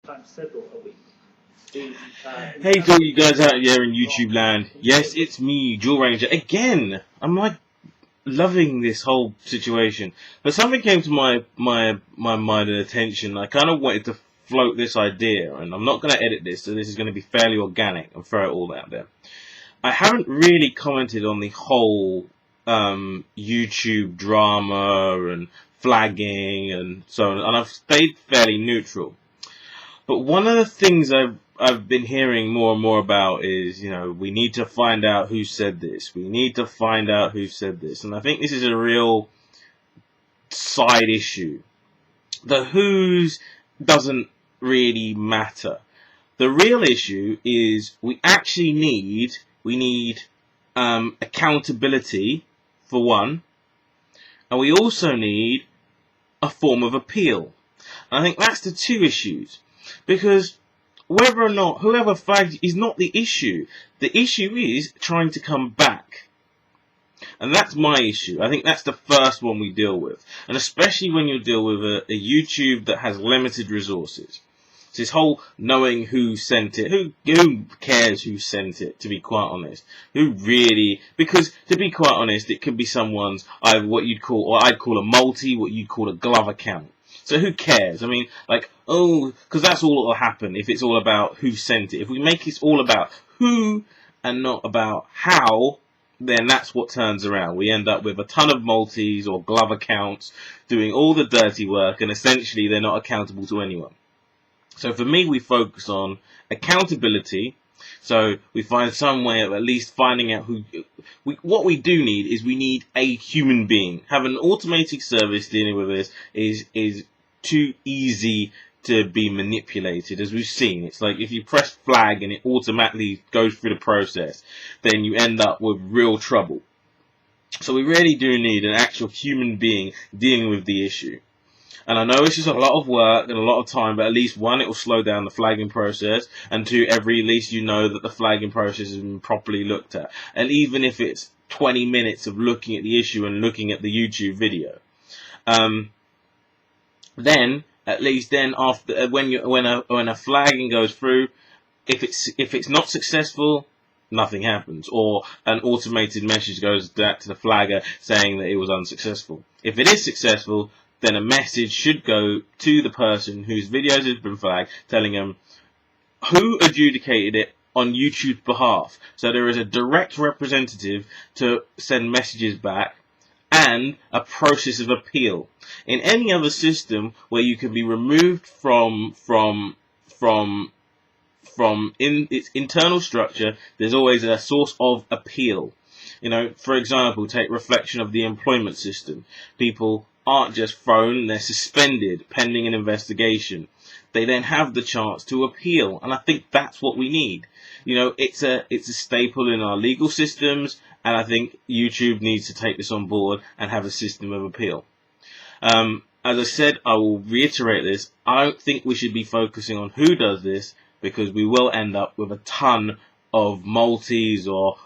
sometimes several a week. Hey to all you guys out there in YouTube land. Yes, it's me, Dualranger, again. I'm like loving this whole situation. But something came to my mind and attention. I kind of wanted to float this idea, and I'm not going to edit this, so this is going to be fairly organic and throw it all out there. I haven't really commented on the whole YouTube drama and flagging and so on, and I've stayed fairly neutral. But one of the things I've been hearing more and more about is, we need to find out who said this. We need to find out who said this. And I think this is a real side issue. The who's doesn't really matter. The real issue is we need accountability for one, and we also need a form of appeal. And I think that's the two issues. Because whether or not whoever flagged is not the issue. The issue is trying to come back. And that's my issue. I think that's the first one we deal with. And especially when you deal with a YouTube that has limited resources. It's this whole knowing who sent it. Who cares who sent it, to be quite honest? Who really? Because, to be quite honest, it could be someone's, I'd call a multi, what you'd call a glove account. So who cares? I mean, because that's all that will happen if it's all about who sent it. If we make it all about who and not about how, then that's what turns around. We end up with a ton of multis or glove accounts doing all the dirty work, and essentially they're not accountable to anyone. So for me, we focus on accountability. So we find some way of at least finding out what we do need is we need a human being. Have an automated service dealing with this is too easy to be manipulated, as we've seen. It's like if you press flag and it automatically goes through the process, then you end up with real trouble. So we really do need an actual human being dealing with the issue. And I know it's just a lot of work and a lot of time, but at least one, it will slow down the flagging process, and two, at least you know that the flagging process has been properly looked at. And even if it's 20 minutes of looking at the issue and looking at the YouTube video, then at least then after when a flagging goes through, if it's not successful, nothing happens, or an automated message goes back to the flagger saying that it was unsuccessful. If it is successful, then a message should go to the person whose videos has been flagged, telling them who adjudicated it on YouTube's behalf. So there is a direct representative to send messages back and a process of appeal. In any other system where you can be removed from in its internal structure, there's always a source of appeal. For example, take reflection of the employment system. People aren't just thrown, they're suspended pending an investigation. They then have the chance to appeal, and I think that's what we need. It's a staple in our legal systems, and I think YouTube needs to take this on board and have a system of appeal. As I said, I will reiterate this. I don't think we should be focusing on who does this, because we will end up with a ton of multis or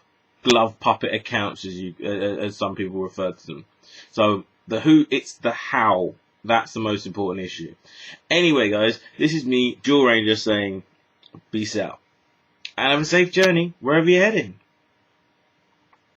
glove puppet accounts, as some people refer to them. So the who, it's the how. That's the most important issue. Anyway, guys, this is me, Dualranger, saying peace out. And have a safe journey wherever you're heading.